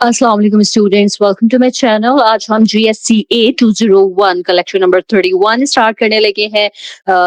अस्सलाम वालेकुम students, welcome to my channel. आज हम GSCA 201 का लेक्चर नंबर 31 स्टार्ट करने लगे हैं।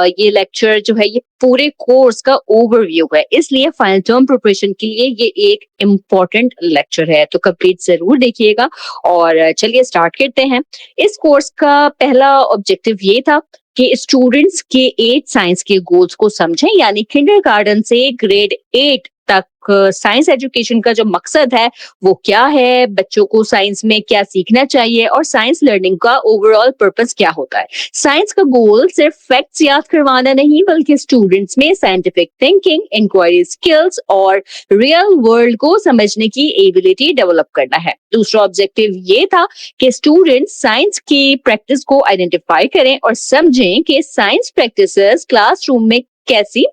ये लेक्चर जो है ये पूरे कोर्स का ओवरव्यू है, इसलिए फाइनल टर्म प्रिपरेशन के लिए ये एक इम्पोर्टेंट लेक्चर है, तो कंप्लीट जरूर देखिएगा। और चलिए स्टार्ट करते हैं। इस कोर्स का पहला ऑब्जेक्टिव ये था कि स्टूडेंट्स के 8 साइंस के गोल्स को समझें, यानी किंडरगार्टन से ग्रेड 8 तक साइंस एजुकेशन का जो मकसद है वो क्या है, बच्चों को साइंस में क्या सीखना चाहिए और साइंस लर्निंग का ओवरऑल पर्पस क्या होता है। साइंस का गोल सिर्फ फैक्ट्स याद करवाना नहीं, बल्कि स्टूडेंट्स में साइंटिफिक थिंकिंग, इंक्वायरी स्किल्स और रियल वर्ल्ड को समझने की एबिलिटी डेवलप करना है। दूसरा ऑब्जेक्टिव ये था कि स्टूडेंट्स साइंस की प्रैक्टिस को आइडेंटिफाई करें और समझें कि साइंस प्रैक्टिसेस क्लासरूम में कैसी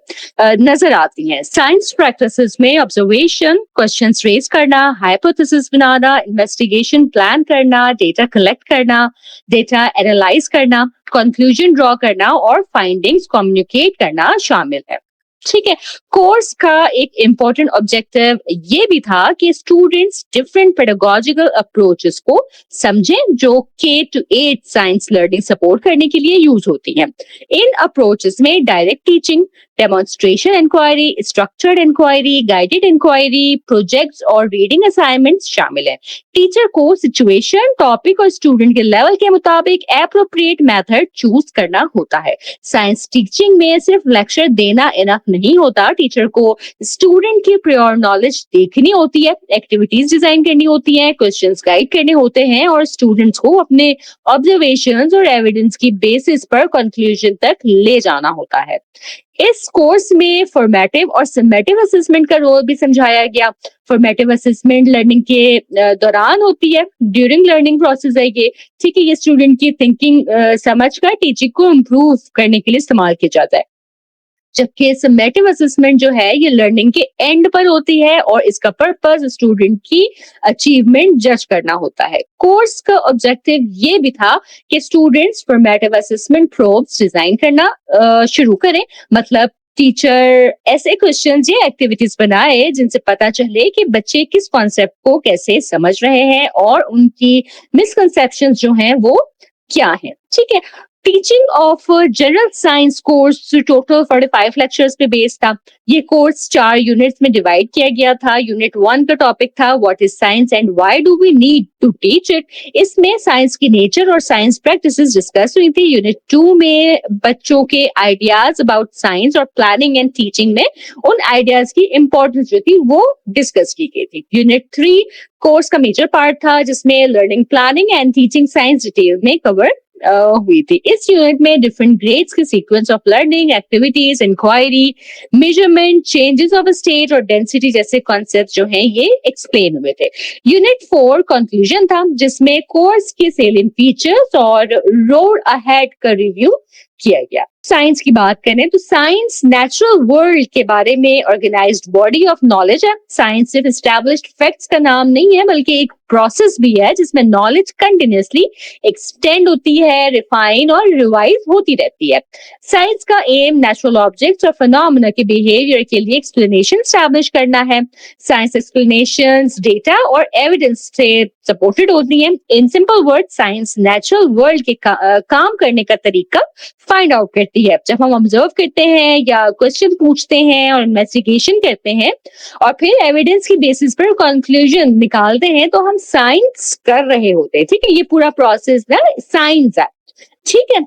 नजर आती हैं। साइंस प्रैक्टिसेस में ऑब्जर्वेशन, क्वेश्चंस रेज करना, हाइपोथेसिस बनाना, इन्वेस्टिगेशन प्लान करना, डेटा कलेक्ट करना, डेटा एनालाइज करना, कंक्लूजन ड्रॉ करना और फाइंडिंग्स कम्युनिकेट करना शामिल है। ठीक है। कोर्स का एक इम्पोर्टेंट ऑब्जेक्टिव ये भी था कि स्टूडेंट्स डिफरेंट पेडागोजिकल अप्रोचेस को समझें जो K-8 साइंस लर्निंग सपोर्ट करने के लिए यूज होती हैं। इन अप्रोचेस में direct teaching, demonstration inquiry, structured inquiry, guided inquiry, projects और रीडिंग असाइनमेंट्स शामिल है। टीचर को सिचुएशन, टॉपिक और स्टूडेंट के लेवल के मुताबिक एप्रोप्रिएट मेथड चूज करना होता है। साइंस टीचिंग में सिर्फ लेक्चर देना इनफ नहीं होता, टीचर को स्टूडेंट की प्रियोर नॉलेज देखनी होती है, एक्टिविटीज डिजाइन करनी होती है, क्वेश्चंस गाइड करने होते हैं और स्टूडेंट्स को अपने ऑब्जर्वेशंस और एविडेंस की बेसिस पर कंक्लूजन तक ले जाना होता है। इस कोर्स में फॉर्मेटिव और समेटिव असेसमेंट का रोल भी समझाया गया। फॉर्मेटिव असेसमेंट लर्निंग के दौरान होती है, ड्यूरिंग लर्निंग प्रोसेस है ये। ठीक है, ये स्टूडेंट की थिंकिंग समझ कर टीचिंग को इम्प्रूव करने के लिए इस्तेमाल किया जाता है, जबकि समेटिव असेसमेंट जो है ये लर्निंग के एंड पर होती है और इसका पर्पस स्टूडेंट की अचीवमेंट जज करना होता है। कोर्स का ऑब्जेक्टिव ये भी था कि students formative assessment probes design करना शुरू करें, मतलब टीचर ऐसे क्वेश्चंस या एक्टिविटीज बनाए जिनसे पता चले कि बच्चे किस कॉन्सेप्ट को कैसे समझ रहे हैं और उनकी मिसकंसेप्शंस जो हैं वो क्या हैं। ठीक है। Teaching of general science course total 45 lectures पे बेस्ड था। ये कोर्स 4 यूनिट्स में डिवाइड किया गया था। यूनिट 1 का टॉपिक था what is science and why do we need to teach it. इसमें साइंस की नेचर और साइंस प्रैक्टिसेस डिस्कस हुई थी। यूनिट 2 में बच्चों के आइडियाज अबाउट साइंस और प्लानिंग एंड टीचिंग में उन आइडियाज की इंपॉर्टेंस जो थी वो डिस्कस की गई थी। यूनिट 3 कोर्स का मेजर पार्ट था जिसमें learning, planning and teaching science detail में कवर हुई थी। इस यूनिट में डिफरेंट ग्रेड्स के sequence of learning, activities, inquiry, measurement, changes of state और डेंसिटी जैसे कॉन्सेप्ट जो हैं ये एक्सप्लेन हुए थे। यूनिट 4 कंक्लूजन था जिसमें कोर्स के सेलिंग फीचर्स और रोड अहेड का रिव्यू किया गया। साइंस की बात करें तो साइंस नेचुरल वर्ल्ड के बारे में ऑर्गेनाइज्ड बॉडी ऑफ नॉलेज है। साइंस सिर्फ एस्टैब्लिश्ड फैक्ट्स का नाम नहीं है, बल्कि एक प्रोसेस भी है जिसमें नॉलेज कंटिन्यूअसली एक्सटेंड होती है, रिफाइन और रिवाइज होती रहती है। साइंस का एम नेचुरल ऑब्जेक्ट्स और फिनोमेना के बिहेवियर के लिए एक्सप्लेनेशन एस्टैब्लिश करना है। साइंस एक्सप्लेनेशंस डेटा और एविडेंस से सपोर्टेड होती हैं। In simple word, science natural world के काम करने का तरीका फाइंड आउट करती है। जब हम ऑब्जर्व करते हैं या क्वेश्चन पूछते हैं और इन्वेस्टिगेशन करते हैं और फिर एविडेंस की बेसिस पर कंक्लूजन निकालते हैं तो हम साइंस कर रहे होते हैं। ठीक है, ये पूरा प्रोसेस ना साइंस है। ठीक है।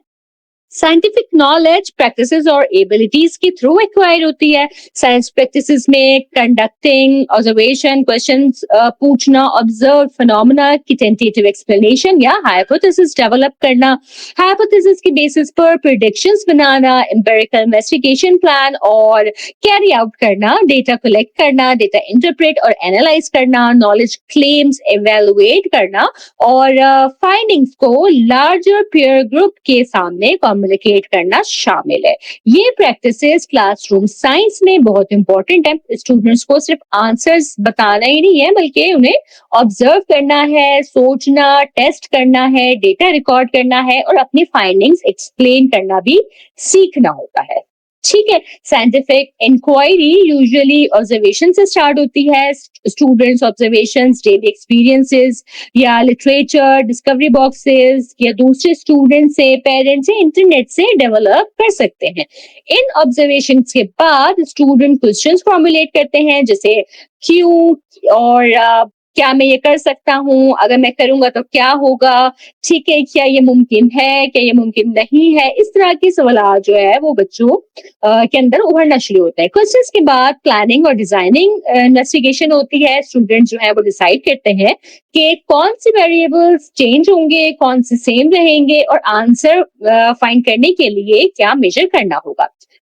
साइंटिफिक नॉलेज प्रैक्टिसेस और एबिलिटीज के थ्रू एक्वायर होती है। साइंस प्रैक्टिसेस में कंडक्टिंग ऑब्जर्वेशन, क्वेश्चंस पूछना, ऑब्जर्व फिनोमेना की टेंटेटिव एक्सप्लेनेशन या हाइपोथेसिस डेवलप करना, हाइपोथेसिस की बेसिस पर प्रेडिक्शंस बनाना, एम्पिरिकल इन्वेस्टिगेशन प्लान और कैरी आउट करना, डेटा कलेक्ट करना, डेटा इंटरप्रेट और एनालाइज करना, नॉलेज क्लेम्स एवेलुएट करना और फाइंडिंग्स को लार्जर पीयर ग्रुप के सामने कम्युनिकेट करना शामिल है। ये प्रैक्टिसेस क्लासरूम साइंस में बहुत इंपॉर्टेंट है। स्टूडेंट्स को सिर्फ आंसर्स बताना ही नहीं है, बल्कि उन्हें ऑब्जर्व करना है, सोचना, टेस्ट करना है, डेटा रिकॉर्ड करना है और अपनी फाइंडिंग्स एक्सप्लेन करना भी सीखना होता है। ठीक है, साइंटिफिक इंक्वायरी यूजुअली ऑब्जर्वेशन से स्टार्ट होती है। स्टूडेंट्स ऑब्जर्वेशंस, डेली एक्सपीरियंसेस या लिटरेचर, डिस्कवरी बॉक्सेस या दूसरे स्टूडेंट्स से, पेरेंट्स से, इंटरनेट से डेवलप कर सकते हैं। इन ऑब्जर्वेशंस के बाद स्टूडेंट क्वेश्चंस फॉर्मुलेट करते हैं, जैसे क्यों और क्या मैं ये कर सकता हूँ, अगर मैं करूंगा तो क्या होगा, ठीक है, क्या ये मुमकिन है, क्या ये मुमकिन नहीं है। इस तरह के सवाल जो है वो बच्चों के अंदर उभरना शुरू होता है। क्वेश्चंस के बाद प्लानिंग और डिजाइनिंग इन्वेस्टिगेशन होती है। स्टूडेंट जो है वो डिसाइड करते हैं कि कौन से वेरिएबल्स चेंज होंगे, कौन से सेम रहेंगे और आंसर फाइंड करने के लिए क्या मेजर करना होगा।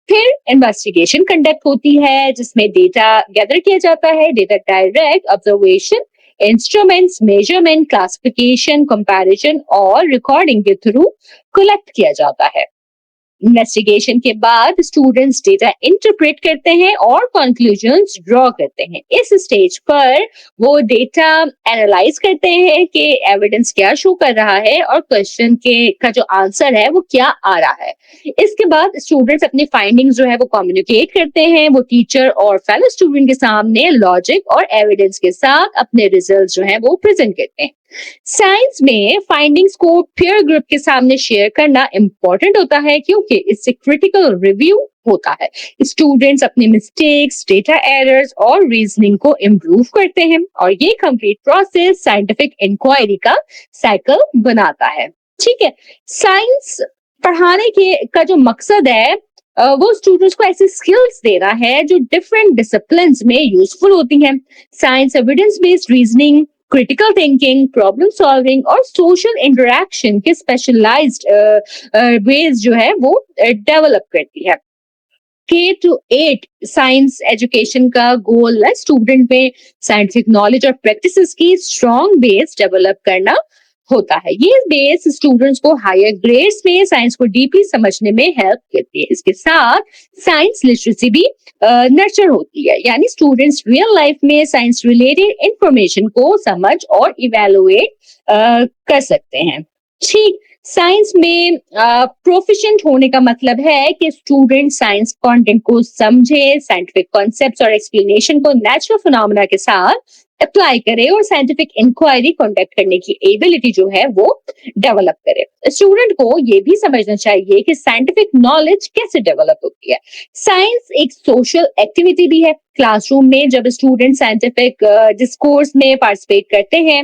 फिर इन्वेस्टिगेशन कंडक्ट होती है जिसमें डेटा गैदर किया जाता है। Data direct observation, instruments, measurement, classification, comparison और रिकॉर्डिंग के थ्रू कलेक्ट किया जाता है। इन्वेस्टिगेशन के बाद स्टूडेंट्स डेटा इंटरप्रेट करते हैं और कंक्लूजन्स ड्रॉ करते हैं। इस स्टेज पर वो डेटा एनालाइज करते हैं कि एविडेंस क्या शो कर रहा है और क्वेश्चन के का जो आंसर है वो क्या आ रहा है। इसके बाद स्टूडेंट्स अपनी फाइंडिंग्स जो है वो कम्युनिकेट करते हैं। वो टीचर और फेलो स्टूडेंट के सामने लॉजिक और एविडेंस के साथ अपने रिजल्ट जो है वो प्रेजेंट करते हैं। साइंस में फाइंडिंग्स को पीयर ग्रुप के सामने शेयर करना इंपॉर्टेंट होता है क्योंकि इससे क्रिटिकल रिव्यू होता है। स्टूडेंट्स अपने मिस्टेक्स, डेटा एरर्स और रीजनिंग को इम्प्रूव करते हैं और ये कंप्लीट प्रोसेस साइंटिफिक इंक्वायरी का साइकिल बनाता है। ठीक है, साइंस पढ़ाने के का जो मकसद है वो स्टूडेंट्स को ऐसी स्किल्स देना है जो डिफरेंट डिसिप्लिन्स में यूजफुल होती हैं। Science evidence based reasoning, critical thinking, problem solving और सोशल इंटरेक्शन के स्पेशलाइज्ड वेज जो है वो डेवलप करती है। K-8 साइंस एजुकेशन का गोल है स्टूडेंट में साइंटिफिक नॉलेज और प्रैक्टिसेस की स्ट्रॉन्ग बेस डेवलप करना होता है। ये बेस स्टूडेंट्स को हायर ग्रेड्स में साइंस को डीपली समझने में हेल्प करती है। इसके साथ साइंस लिटरेसी भी नर्चर होती है, यानी स्टूडेंट्स रियल लाइफ में साइंस रिलेटेड इंफॉर्मेशन को समझ और इवेलुएट कर सकते हैं। ठीक, साइंस में प्रोफिशिएंट होने का मतलब है कि स्टूडेंट साइंस कंटेंट को समझे, साइंटिफिक कॉन्सेप्ट्स और एक्सप्लेनेशन को नेचुरल फिनोमेना के साथ अप्लाई करे और साइंटिफिक इंक्वायरी कंडक्ट करने की एबिलिटी जो है वो डेवलप करे। स्टूडेंट को ये भी समझना चाहिए कि साइंटिफिक नॉलेज कैसे डेवलप होती है। साइंस एक सोशल एक्टिविटी भी है। क्लासरूम में जब स्टूडेंट साइंटिफिक डिस्कोर्स में पार्टिसिपेट करते हैं,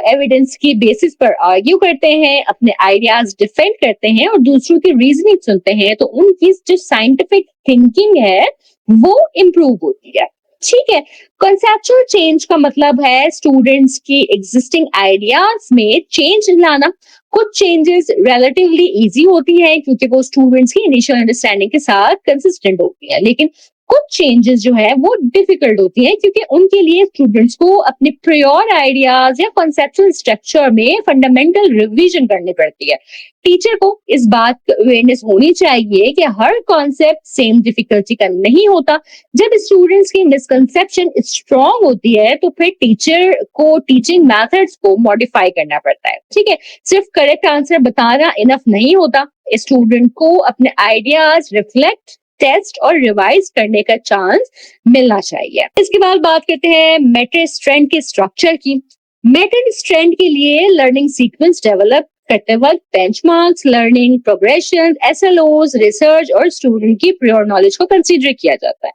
एविडेंस की बेसिस पर आर्ग्यू करते हैं, अपने आइडियाज डिफेंड करते हैं और दूसरों की रीजनिंग सुनते हैं, तो उनकी जो साइंटिफिक थिंकिंग है वो इम्प्रूव होती है। ठीक है, कॉन्सेप्चुअल चेंज का मतलब है स्टूडेंट्स की एग्जिस्टिंग आइडियाज में चेंज लाना। कुछ चेंजेस रिलेटिवली इजी होती है क्योंकि वो स्टूडेंट्स की इनिशियल अंडरस्टैंडिंग के साथ कंसिस्टेंट होती है, लेकिन कुछ चेंजेस जो है वो डिफिकल्ट होती है क्योंकि उनके लिए स्टूडेंट्स को अपने प्रियोर आइडियाज या कॉन्सेप्चुअल स्ट्रक्चर में फंडामेंटल रिवीजन करनी पड़ती है। टीचर को इस बात की अवेयरनेस होनी चाहिए कि हर कॉन्सेप्ट सेम डिफिकल्टी का नहीं होता। जब स्टूडेंट्स की मिसकंसेप्शन स्ट्रॉन्ग होती है तो फिर टीचर को टीचिंग मेथड्स को मॉडिफाई करना पड़ता है। ठीक है, सिर्फ करेक्ट आंसर बताना इनफ नहीं होता। स्टूडेंट को अपने आइडियाज रिफ्लेक्ट, टेस्ट और रिवाइज करने का चांस मिलना चाहिए। इसके बाद बात करते हैं मेटा स्ट्रैंड के स्ट्रक्चर की। मेटा स्ट्रैंड के लिए लर्निंग सीक्वेंस डेवलप करते वक्त बेंचमार्क्स, लर्निंग प्रोग्रेशन, एसएलओज, रिसर्च और स्टूडेंट की प्रियोर नॉलेज को कंसीडर किया जाता है।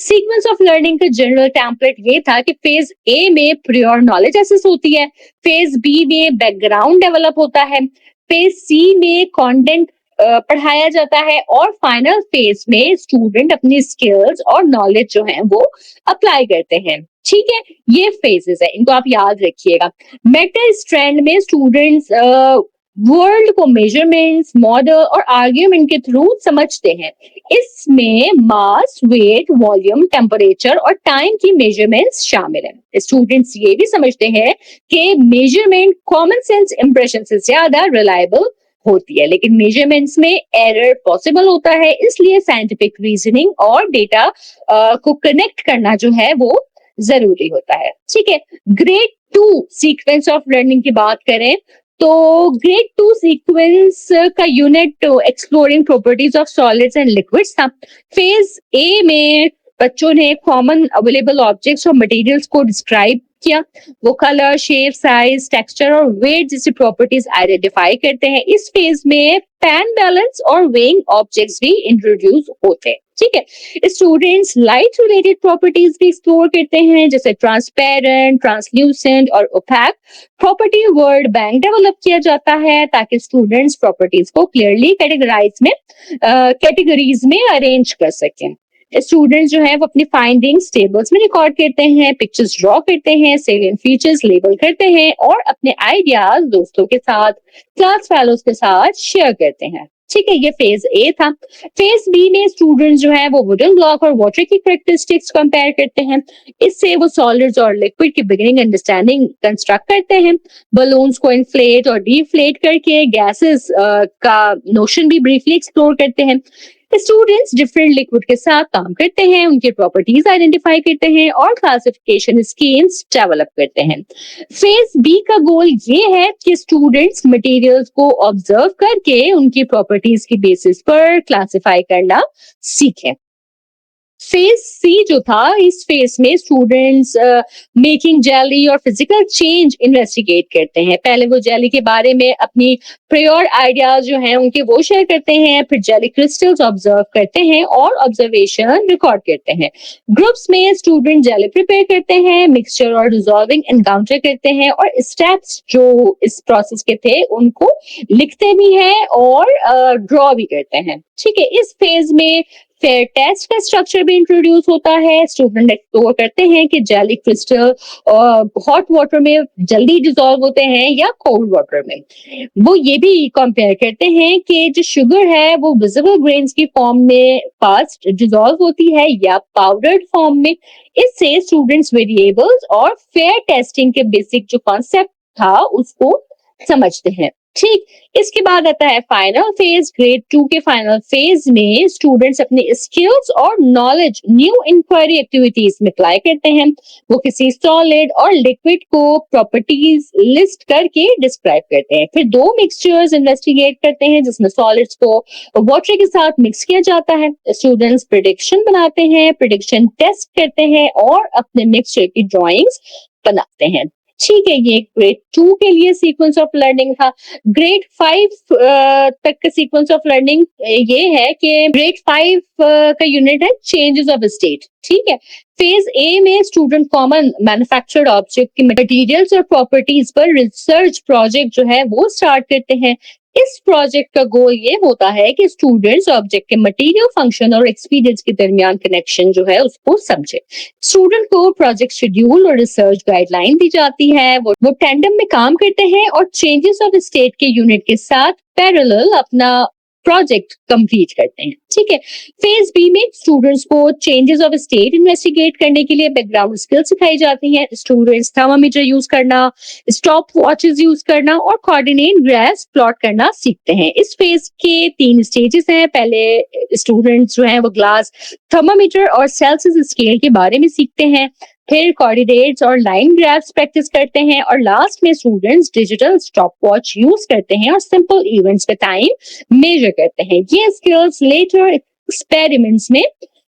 सीक्वेंस ऑफ लर्निंग का जनरल टेम्पलेट ये था कि फेज ए में प्रियोर नॉलेज एसेस होती है, फेज बी में बैकग्राउंड डेवलप होता है, फेज सी में कंटेंट पढ़ाया जाता है और फाइनल फेज में स्टूडेंट अपनी स्किल्स और नॉलेज जो है वो अप्लाई करते हैं। ठीक है, ये फेजेस है, इनको आप याद रखिएगा। मेटा स्ट्रैंड में स्टूडेंट्स वर्ल्ड को मेजरमेंट्स, मॉडल और आर्ग्यूमेंट के थ्रू समझते हैं। इसमें मास, वेट, वॉल्यूम, टेम्परेचर और टाइम की मेजरमेंट्स शामिल हैं। स्टूडेंट्स ये भी समझते हैं कि मेजरमेंट कॉमन सेंस इंप्रेशन से ज्यादा रिलायबल होती है, लेकिन मेजरमेंट्स में एरर पॉसिबल होता है, इसलिए साइंटिफिक रीजनिंग और डेटा को कनेक्ट करना जो है वो जरूरी होता है। ठीक है, ग्रेड 2 सीक्वेंस ऑफ लर्निंग की बात करें तो ग्रेड 2 सीक्वेंस का unit exploring properties of solids and liquids था। फेज ए में बच्चों ने कॉमन अवेलेबल ऑब्जेक्ट्स और मटेरियल्स को डिस्क्राइब किया। वो कलर, शेप, साइज, टेक्सचर और वेट जैसी प्रॉपर्टीज आइडेंटिफाई करते हैं। इस फेज में पैन बैलेंस और वेइंग ऑब्जेक्ट्स भी इंट्रोड्यूस होते हैं। ठीक है, स्टूडेंट्स लाइट रिलेटेड प्रॉपर्टीज भी एक्सप्लोर करते हैं, जैसे ट्रांसपेरेंट, ट्रांसल्यूसेंट और OPEC. Property word bank develop किया जाता है ताकि स्टूडेंट्स प्रॉपर्टीज को क्लियरली कैटेगरीज में अरेंज कर सकें। स्टूडेंट्स जो है वो अपनी फाइंडिंग्स टेबल्स में रिकॉर्ड करते हैं, पिक्चर्स ड्रॉ करते हैं, सेलिएंट फीचर्स लेबल करते हैं और अपने आइडियाज दोस्तों के साथ, क्लास फेलोज के साथ शेयर करते हैं। ठीक है, ये फेज ए था। फेज बी में स्टूडेंट्स जो है वो वुडन ब्लॉक और वाटर की कैरेक्टरिस्टिक्स कंपेयर करते हैं। इससे वो सॉलिड्स और लिक्विड की बिगिनिंग अंडरस्टैंडिंग कंस्ट्रक्ट करते हैं। बलून्स को इन्फ्लेट और डिफ्लेट करके गैसेस का नोशन भी ब्रीफली एक्सप्लोर करते हैं। स्टूडेंट्स डिफरेंट लिक्विड के साथ काम करते हैं, उनके प्रॉपर्टीज आइडेंटिफाई करते हैं और क्लासिफिकेशन स्कीम्स डेवलप करते हैं। फेज बी का गोल ये है कि स्टूडेंट्स मटेरियल्स को ऑब्जर्व करके उनकी प्रॉपर्टीज की बेसिस पर क्लासिफाई करना सीखें। फेज सी जो था, इस फेज में स्टूडेंट्स मेकिंग जेली और फिजिकल चेंज इन्वेस्टिगेट करते हैं। पहले वो जेली के बारे में अपनी प्रायर आइडियाज जो हैं उनके वो शेयर करते हैं, फिर जेली क्रिस्टल्स ऑब्जर्व करते हैं और ऑब्जर्वेशन रिकॉर्ड करते हैं। ग्रुप्स में स्टूडेंट जेली प्रिपेयर करते हैं, मिक्सचर और डिसॉल्विंग एनकाउंटर करते हैं और स्टेप्स जो इस प्रोसेस के थे उनको लिखते भी हैं और ड्रॉ भी करते हैं। ठीक है, इस फेज में फेयर टेस्ट का स्ट्रक्चर भी इंट्रोड्यूस होता है। स्टूडेंट एक्सप्लोर करते हैं कि जेली क्रिस्टल हॉट वाटर में जल्दी डिसॉल्व होते हैं या कोल्ड वाटर में। वो ये भी कंपेयर करते हैं कि जो शुगर है वो विजिबल ग्रेन्स की फॉर्म में फास्ट डिसॉल्व होती है या पाउडर्ड फॉर्म में। इससे स्टूडेंट्स वेरिएबल्स और फेयर टेस्टिंग के बेसिक जो कॉन्सेप्ट था उसको समझते हैं। ठीक, इसके बाद आता है फाइनल फेज। ग्रेड 2 के फाइनल फेज में स्टूडेंट्स अपनी स्किल्स और नॉलेज न्यू इंक्वायरी एक्टिविटीज में अप्लाई करते हैं। वो किसी सॉलिड और लिक्विड को प्रॉपर्टीज लिस्ट करके डिस्क्राइब करते हैं। फिर दो मिक्सचर्स इन्वेस्टिगेट करते हैं जिसमें सॉलिड्स को वाटर के साथ मिक्स किया जाता है। स्टूडेंट्स प्रिडिक्शन बनाते हैं, प्रिडिक्शन टेस्ट करते हैं और अपने मिक्सचर की ड्रॉइंग्स बनाते हैं। ठीक है, ये ग्रेड 2 के लिए सीक्वेंस ऑफ लर्निंग था। ग्रेड 5 तक का सीक्वेंस ऑफ लर्निंग ये है कि ग्रेड 5 का यूनिट है चेंजेस ऑफ स्टेट। ठीक है, फेज ए में स्टूडेंट कॉमन मैन्युफैक्चर्ड ऑब्जेक्ट की मटेरियल्स और प्रॉपर्टीज पर रिसर्च प्रोजेक्ट जो है वो स्टार्ट करते हैं। इस प्रोजेक्ट का गोल ये होता है कि स्टूडेंट्स ऑब्जेक्ट के मटेरियल, फंक्शन और एक्सपीरियंस के दरमियान कनेक्शन जो है उसको समझे। स्टूडेंट को प्रोजेक्ट शेड्यूल और रिसर्च गाइडलाइन दी जाती है। वो टेंडम में काम करते हैं और चेंजेस ऑफ स्टेट के यूनिट के साथ पैरेलल अपना प्रोजेक्ट कंप्लीट करते हैं। ठीक है, फेज बी में स्टूडेंट्स को चेंजेस ऑफ स्टेट इन्वेस्टिगेट करने के लिए बैकग्राउंड स्किल्स सिखाई जाती हैं। स्टूडेंट्स थर्मामीटर यूज करना, स्टॉप वॉचेस यूज करना और कोऑर्डिनेट ग्राफ्स प्लॉट करना सीखते हैं। इस फेज के 3 स्टेजेस हैं। पहले स्टूडेंट्स जो हैं वो ग्लास थर्मामीटर और सेल्सियस स्केल के बारे में सीखते हैं, फिर कोऑर्डिनेट्स और लाइन ग्राफ्स प्रैक्टिस करते हैं और लास्ट में students digital stop watch use करते हैं और सिंपल इवेंट्स पे टाइम मेजर करते हैं। ये स्किल्स लेटर एक्सपेरिमेंट्स में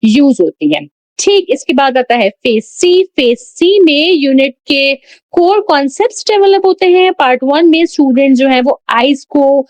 यूज होती है। ठीक, इसके बाद आता है फेज सी। फेज सी में यूनिट के कोर कॉन्सेप्ट्स डेवलप होते हैं। पार्ट 1 में स्टूडेंट जो है वो आइस को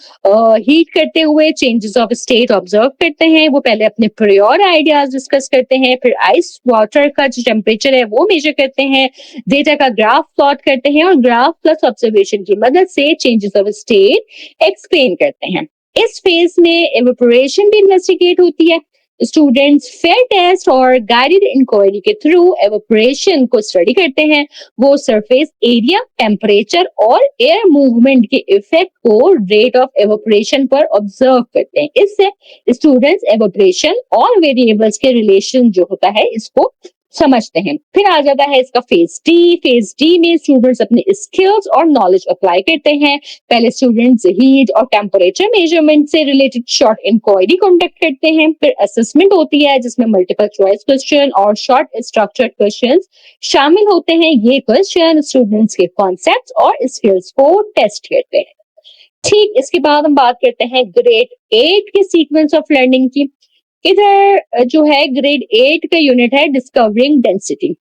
हीट करते हुए चेंजेस ऑफ स्टेट ऑब्जर्व करते हैं। वो पहले अपने प्रायर आइडियाज डिस्कस करते हैं, फिर आइस वाटर का जो टेम्परेचर है वो मेजर करते हैं, डेटा का ग्राफ प्लॉट करते हैं और ग्राफ प्लस ऑब्जर्वेशन की मदद से चेंजेस ऑफ स्टेट एक्सप्लेन करते हैं। इस फेज में एवेपोरेशन भी इन्वेस्टिगेट होती है। स्टूडेंट्स फेयर टेस्ट और गाइडेड इंक्वायरी के थ्रू एवेपोरेशन को स्टडी करते हैं। वो सरफेस एरिया, टेम्परेचर और एयर मूवमेंट के इफेक्ट को रेट ऑफ एवेपोरेशन पर ऑब्जर्व करते हैं। इससे स्टूडेंट्स एवेपोरेशन और वेरिएबल्स के रिलेशन जो होता है इसको समझते हैं। फिर आ जाता है इसका फेज डी। फेज डी में स्टूडेंट्स अपने स्किल्स और नॉलेज अप्लाई करते हैं। पहले स्टूडेंट्स हीट और टेम्परेचर मेजरमेंट से रिलेटेड शॉर्ट इंक्वायरी कंडक्ट करते हैं। फिर असेसमेंट होती है जिसमें मल्टीपल चॉइस क्वेश्चन और शॉर्ट स्ट्रक्चर्ड क्वेश्चंस शामिल होते हैं। ये क्वेश्चन स्टूडेंट्स के कॉन्सेप्ट्स और स्किल्स को टेस्ट करते हैं। ठीक इसके बाद हम बात करते हैं ग्रेड 8 के सीक्वेंस ऑफ लर्निंग की। इधर जो है ग्रेड 8 का यूनिट है डिस्कवरिंग डेंसिटी।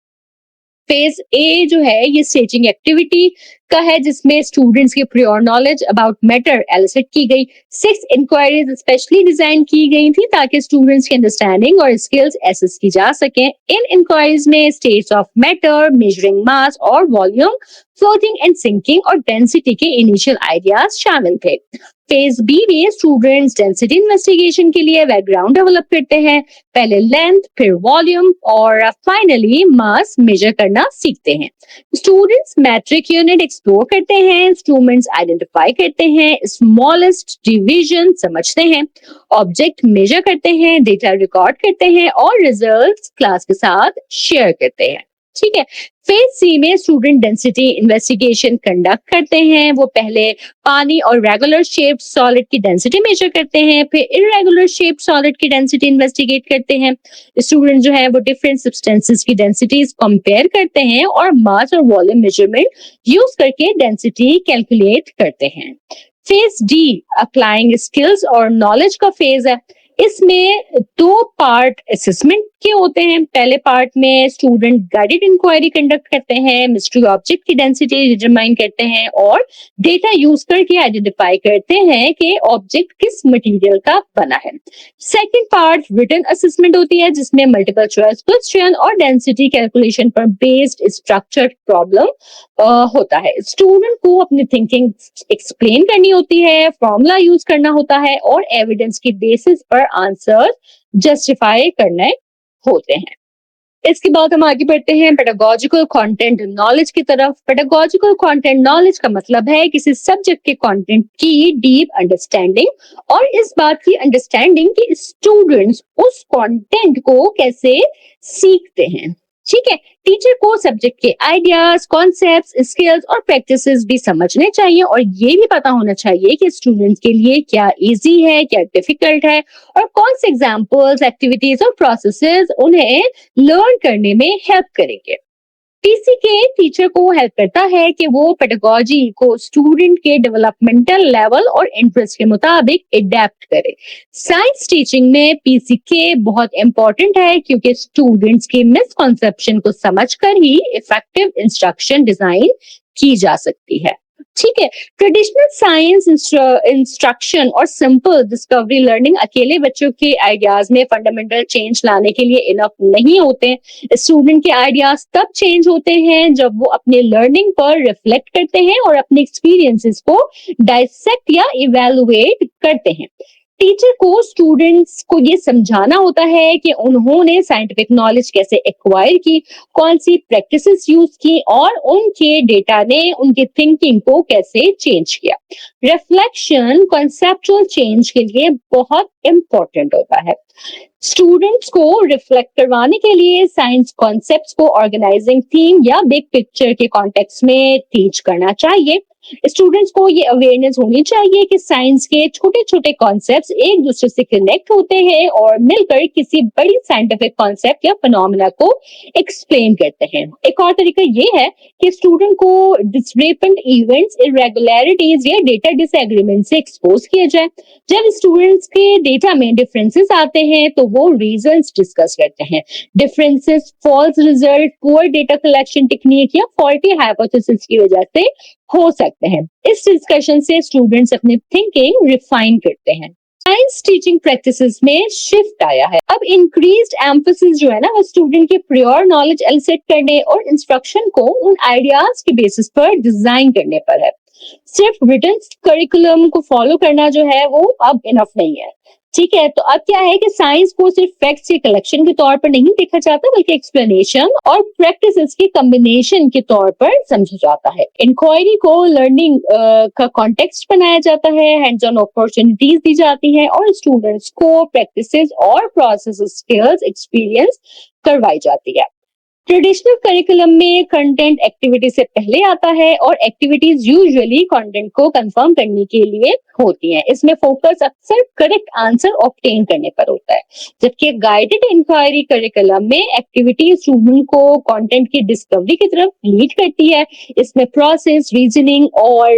फेज ए जो है ये स्टेजिंग एक्टिविटी का है जिसमें स्टूडेंट्स की prior knowledge about matter elicit की गई। 6 इंक्वायरीज स्पेशली डिजाइन की गई थी ताकि स्टूडेंट्स की अंडरस्टैंडिंग और स्किल्स एसेस की जा सके। इन इंक्वायरीज में स्टेट्स ऑफ मैटर, मेजरिंग मास और वॉल्यूम, फ्लोटिंग एंड सिंकिंग और डेंसिटी के इनिशियल आइडियाज शामिल थे। फेज बी में स्टूडेंट्स डेंसिटी इन्वेस्टिगेशन के लिए बैकग्राउंड डेवलप करते हैं। पहले लेंथ, फिर वॉल्यूम और फाइनली मास मेजर करना सीखते हैं। स्टूडेंट्स मैट्रिक यूनिट एक्सप्लोर करते हैं, इंस्ट्रूमेंट्स आइडेंटिफाई करते हैं, स्मॉलेस्ट डिवीजन समझते हैं, ऑब्जेक्ट मेजर करते हैं, डेटा रिकॉर्ड करते हैं और रिजल्ट्स क्लास के साथ शेयर करते हैं। ठीक है। फेज सी में स्टूडेंट डेंसिटी इन्वेस्टिगेशन कंडक्ट करते हैं। वो पहले पानी और रेगुलर शेप्ड सॉलिड की डेंसिटी मेजर करते हैं, फिर इरेगुलर शेप्ड सॉलिड की डेंसिटी इन्वेस्टिगेट करते हैं। स्टूडेंट जो है वो डिफरेंट सब्सटेंसेस की डेंसिटीज कंपेयर करते हैं और मास और वॉल्यूम मेजरमेंट यूज करके डेंसिटी कैलकुलेट करते हैं। फेज डी अप्लाइंग स्किल्स और नॉलेज का फेज है। इसमें 2 पार्ट असेसमेंट के होते हैं। पहले पार्ट में स्टूडेंट गाइडेड इंक्वायरी कंडक्ट करते हैं, मिस्ट्री ऑब्जेक्ट की डेंसिटी डिटरमाइन करते हैं और डेटा यूज करके आइडेंटिफाई करते हैं कि ऑब्जेक्ट किस मटेरियल का बना है। सेकंड पार्ट रिटन असेसमेंट होती है जिसमें मल्टीपल चॉइस क्वेश्चन और डेंसिटी कैलकुलेशन पर बेस्ड स्ट्रक्चर्ड प्रॉब्लम होता है। स्टूडेंट को अपनी थिंकिंग एक्सप्लेन करनी होती है, फॉर्मूला यूज करना होता है और एविडेंस की बेसिस पर आंसर जस्टिफाई करने होते हैं। इसके बाद हम आगे बढ़ते हैं पेडागोजिकल कंटेंट नॉलेज की तरफ। पेडागोजिकल कंटेंट नॉलेज का मतलब है किसी सब्जेक्ट के कंटेंट की डीप अंडरस्टैंडिंग और इस बात की अंडरस्टैंडिंग कि स्टूडेंट्स उस कंटेंट को कैसे सीखते हैं। ठीक है। टीचर को सब्जेक्ट के आइडियाज, कॉन्सेप्ट्स, स्किल्स और प्रैक्टिसेस भी समझने चाहिए और ये भी पता होना चाहिए कि स्टूडेंट्स के लिए क्या इजी है, क्या डिफिकल्ट है और कौन से एग्जाम्पल्स, एक्टिविटीज और प्रोसेसेस उन्हें लर्न करने में हेल्प करेंगे। पीसीके टीचर को हेल्प करता है कि वो पेडागोजी को स्टूडेंट के डेवलपमेंटल लेवल और इंटरेस्ट के मुताबिक एडेप्ट करे। साइंस टीचिंग में पीसीके बहुत इंपॉर्टेंट है क्योंकि स्टूडेंट्स के मिसकॉन्सेप्शन को समझकर ही इफेक्टिव इंस्ट्रक्शन डिजाइन की जा सकती है। ठीक है। ट्रेडिशनल साइंस इंस्ट्रक्शन और सिंपल डिस्कवरी लर्निंग अकेले बच्चों के आइडियाज में फंडामेंटल चेंज लाने के लिए इनफ नहीं होते। स्टूडेंट के आइडियाज तब चेंज होते हैं जब वो अपने लर्निंग पर रिफ्लेक्ट करते हैं और अपने एक्सपीरियंसेस को डाइसेक्ट या इवेलुएट करते हैं। टीचर को स्टूडेंट्स को ये समझाना होता है कि उन्होंने साइंटिफिक नॉलेज कैसे एक्वायर की, कौन सी प्रैक्टिसेस यूज की और उनके डेटा ने उनकी थिंकिंग को कैसे चेंज किया। रिफ्लेक्शन कॉन्सेप्चुअल चेंज के लिए बहुत इंपॉर्टेंट होता है। स्टूडेंट्स को रिफ्लेक्ट करवाने के लिए साइंस कॉन्सेप्ट्स को ऑर्गेनाइजिंग थीम या बिग पिक्चर के कॉन्टेक्स्ट में टीच करना चाहिए। स्टूडेंट्स को ये अवेयरनेस होनी चाहिए कि साइंस के छोटे छोटे कॉन्सेप्ट्स एक दूसरे से कनेक्ट होते हैं और मिलकर किसी बड़ी साइंटिफिक कॉन्सेप्ट या फिनोमेना को एक्सप्लेन करते हैं। एक और तरीका ये है कि स्टूडेंट को डिस्क्रिपेंट इवेंट्स, इरेगुलरिटीज या डेटा डिसएग्रीमेंट से एक्सपोज किया जाए। जब स्टूडेंट्स के डेटा में डिफरेंसेस आते हैं तो वो रीजंस डिस्कस करते हैं। Differences false result, poor data collection technique या फॉल्टी हाइपोथेसिस की वजह से हो सकते हैं। इस डिस्कशन से स्टूडेंट्स अपनी थिंकिंग रिफाइन करते हैं। साइंस टीचिंग प्रैक्टिसेस में शिफ्ट आया है। अब इंक्रीज्ड एम्फोसिस जो है ना वो स्टूडेंट के प्रियोर नॉलेज एलिसिट करने और इंस्ट्रक्शन को उन आइडियाज के बेसिस पर डिजाइन करने पर है। सिर्फ रिटन करिकुलम को फॉलो करना जो है वो अब इनफ नहीं है। ठीक है। तो अब क्या है कि साइंस को सिर्फ फैक्ट्स के कलेक्शन के तौर पर नहीं देखा जाता बल्कि एक्सप्लेनेशन और प्रैक्टिसेस के कॉम्बिनेशन के तौर पर समझा जाता है। इंक्वायरी को लर्निंग का कॉन्टेक्स्ट बनाया जाता है, हैंड्स ऑन अपॉर्चुनिटीज दी जाती है और स्टूडेंट्स को प्रैक्टिसेस और प्रोसेस स्किल्स एक्सपीरियंस करवाई जाती है। ट्रेडिशनल करिकुलम में कंटेंट एक्टिविटी से पहले आता है और एक्टिविटीज यूजुअली कंटेंट को कंफर्म करने के लिए होती हैं। इसमें फोकस अक्सर करेक्ट आंसर ऑब्टेन करने पर होता है, जबकि गाइडेड इंक्वायरी करिकुलम में एक्टिविटी स्टूडेंट को कंटेंट की डिस्कवरी की तरफ लीड करती है। इसमें प्रोसेस, रीजनिंग और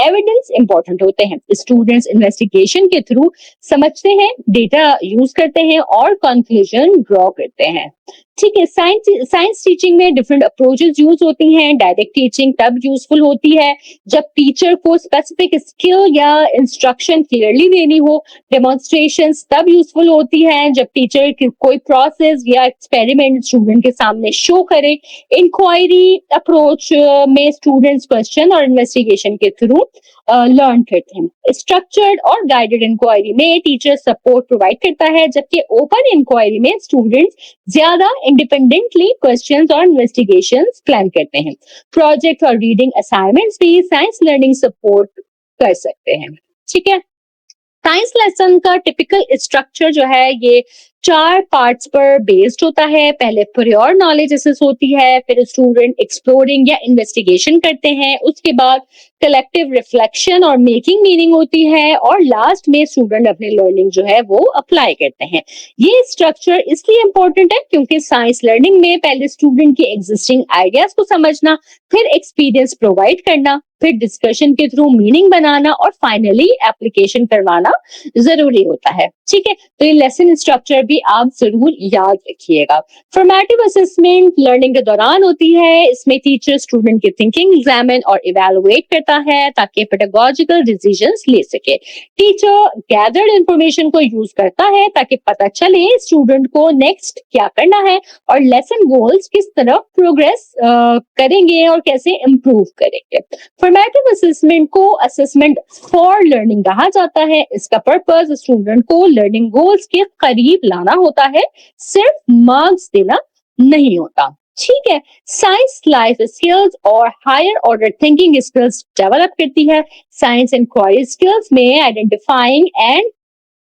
एविडेंस इंपॉर्टेंट होते हैं। स्टूडेंट्स इन्वेस्टिगेशन के थ्रू समझते हैं, डेटा यूज करते हैं और कंक्लूजन ड्रॉ करते हैं। ठीक है, साइंस टीचिंग में डिफरेंट अप्रोचेस यूज होती हैं। डायरेक्ट टीचिंग तब यूजफुल होती है जब टीचर को स्पेसिफिक स्किल या इंस्ट्रक्शन क्लियरली देनी हो। डेमोन्स्ट्रेशंस तब यूजफुल होती है जब टीचर कोई प्रोसेस या एक्सपेरिमेंट स्टूडेंट के सामने शो करे। इंक्वायरी अप्रोच में स्टूडेंट्स क्वेश्चन और इन्वेस्टिगेशन के थ्रू लर्न करते हैं। स्ट्रक्चर्ड और गाइडेड इंक्वायरी में टीचर सपोर्ट प्रोवाइड करता है, जबकि ओपन इंक्वायरी में स्टूडेंट्स ज्यादा इंडिपेंडेंटली क्वेश्चंस और इन्वेस्टिगेशंस प्लान करते हैं। प्रोजेक्ट और रीडिंग असाइनमेंट्स भी साइंस लर्निंग सपोर्ट कर सकते हैं। ठीक है, साइंस लेसन का टिपिकल स्ट्रक्चर जो है ये 4 पार्ट्स पर बेस्ड होता है। पहले प्योर नॉलेज असेस होती है, फिर स्टूडेंट एक्सप्लोरिंग या इन्वेस्टिगेशन करते हैं, उसके बाद कलेक्टिव रिफ्लेक्शन और मेकिंग मीनिंग होती है, और लास्ट में स्टूडेंट अपनी लर्निंग जो है वो अप्लाई करते हैं। ये स्ट्रक्चर इसलिए इंपॉर्टेंट है क्योंकि साइंस लर्निंग में पहले स्टूडेंट के एग्जिस्टिंग आइडियाज को समझना, फिर एक्सपीरियंस प्रोवाइड करना, फिर डिस्कशन के थ्रू मीनिंग बनाना और फाइनली एप्लीकेशन करवाना जरूरी होता है। ठीक है, तो ये लेसन स्ट्रक्चर भी आप जरूर याद रखिएगा। फॉर्मेटिव असेसमेंट लर्निंग के दौरान होती है। इसमें टीचर स्टूडेंट की थिंकिंग एग्जामिन और इवैल्यूएट करता है ताकि पेडागोजिकल डिसीजंस ले सके। टीचर गैदर्ड इंफॉर्मेशन को यूज करता है ताकि पता चले स्टूडेंट को नेक्स्ट क्या करना है और लेसन गोल्स किस तरफ प्रोग्रेस करेंगे और कैसे इंप्रूव करेंगे। फॉर्मेटिव असेसमेंट को असेसमेंट फॉर लर्निंग कहा जाता है। इसका पर्पस स्टूडेंट को लर्निंग गोल्स के करीब लाना होता है, सिर्फ मार्क्स देना नहीं होता। ठीक है, साइंस लाइफ स्किल्स और higher order thinking skills develop करती है। साइंस इंक्वायरी स्किल्स में identifying and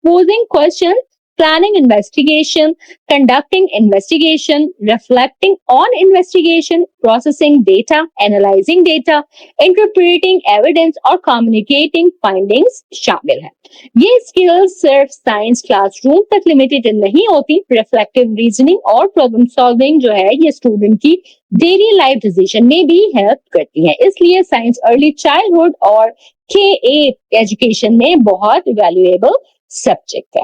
posing questions, planning investigation, conducting investigation, reflecting on investigation, processing data, analyzing data, interpreting evidence और communicating findings शामिल है। ये skills सिर्फ science classroom तक लिमिटेड नहीं होती। रिफ्लेक्टिव रीजनिंग और प्रॉब्लम सॉल्विंग जो है ये स्टूडेंट की डेली लाइफ डिसीजन में भी हेल्प करती है। इसलिए साइंस अर्ली चाइल्डहुड और K8 एजुकेशन में बहुत वैल्यूएबल सब्जेक्ट है।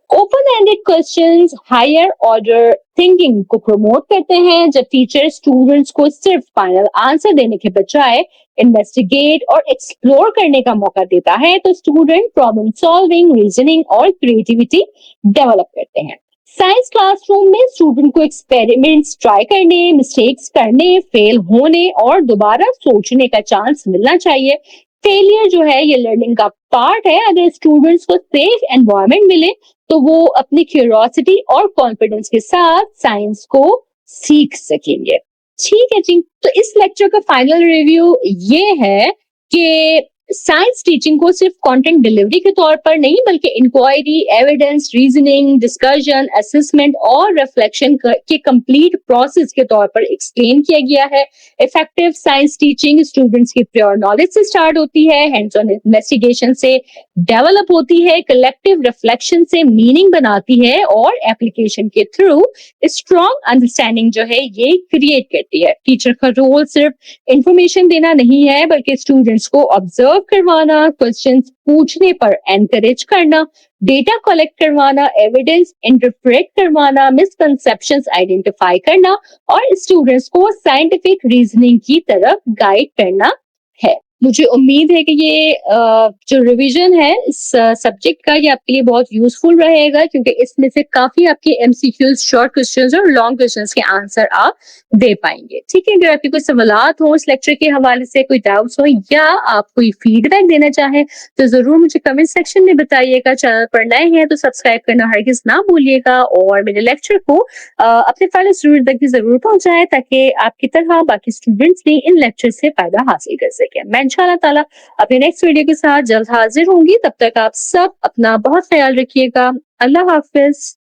Open ended questions higher order thinking को प्रमोट करते हैं। जब टीचर स्टूडेंट्स को सिर्फ फाइनल आंसर देने के बजाय इन्वेस्टिगेट और एक्सप्लोर करने का मौका देता है तो स्टूडेंट प्रॉब्लम सॉल्विंग, रीजनिंग और क्रिएटिविटी डेवलप करते हैं। साइंस क्लासरूम में स्टूडेंट को एक्सपेरिमेंट्स ट्राई करने, मिस्टेक्स करने, फेल होने और दोबारा सोचने का चांस मिलना चाहिए। फेलियर जो है ये लर्निंग का पार्ट है। अगर स्टूडेंट्स को सेफ एनवायरनमेंट मिले तो वो अपनी क्यूरियोसिटी और कॉन्फिडेंस के साथ साइंस को सीख सकेंगे। ठीक है जी, तो इस लेक्चर का फाइनल रिव्यू ये है कि साइंस टीचिंग को सिर्फ कंटेंट डिलीवरी के तौर पर नहीं बल्कि inquiry, evidence, reasoning, discussion, assessment और रिफ्लेक्शन के कंप्लीट प्रोसेस के तौर पर एक्सप्लेन किया गया है। इफेक्टिव साइंस टीचिंग स्टूडेंट्स की प्योर नॉलेज से स्टार्ट होती है, हैंड्स ऑन इन्वेस्टिगेशन से डेवलप होती है, कलेक्टिव रिफ्लेक्शन से मीनिंग बनाती है और एप्लीकेशन के थ्रू स्ट्रॉन्ग अंडरस्टैंडिंग जो है ये क्रिएट करती है। टीचर का रोल सिर्फ इंफॉर्मेशन देना नहीं है बल्कि स्टूडेंट्स को ऑब्जर्व करवाना, क्वेश्चंस पूछने पर एनकरेज करना, डेटा कलेक्ट करवाना, एविडेंस इंटरप्रेट करवाना, मिसकंसेप्शंस आइडेंटिफाई करना और स्टूडेंट्स को साइंटिफिक रीजनिंग की तरफ गाइड करना है। मुझे उम्मीद है कि ये जो रिवीजन है इस सब्जेक्ट का ये आपके लिए बहुत यूजफुल रहेगा क्योंकि इसमें से काफी आपके एमसीक्यूज, शॉर्ट क्वेश्चंस और लॉन्ग क्वेश्चंस के आंसर आप दे पाएंगे। ठीक है, अगर आपके कोई सवालात हो इस लेक्चर के हवाले से, कोई डाउट्स हो या आप कोई फीडबैक देना चाहें तो जरूर मुझे कमेंट सेक्शन में बताइएगा। चैनल पर नए हैं तो सब्सक्राइब करना हरगिज ना भूलिएगा और मेरे लेक्चर को अपने फेलो स्टूडेंट तक भी जरूर पहुंचाएं ताकि आपकी तरह बाकी स्टूडेंट्स भी इन लेक्चर से फायदा हासिल कर सकें। मैं इंशाअल्लाह ताला अपने नेक्स्ट वीडियो के साथ जल्द हाजिर होंगी। तब तक आप सब अपना बहुत ख्याल रखिएगा। अल्लाह हाफिज।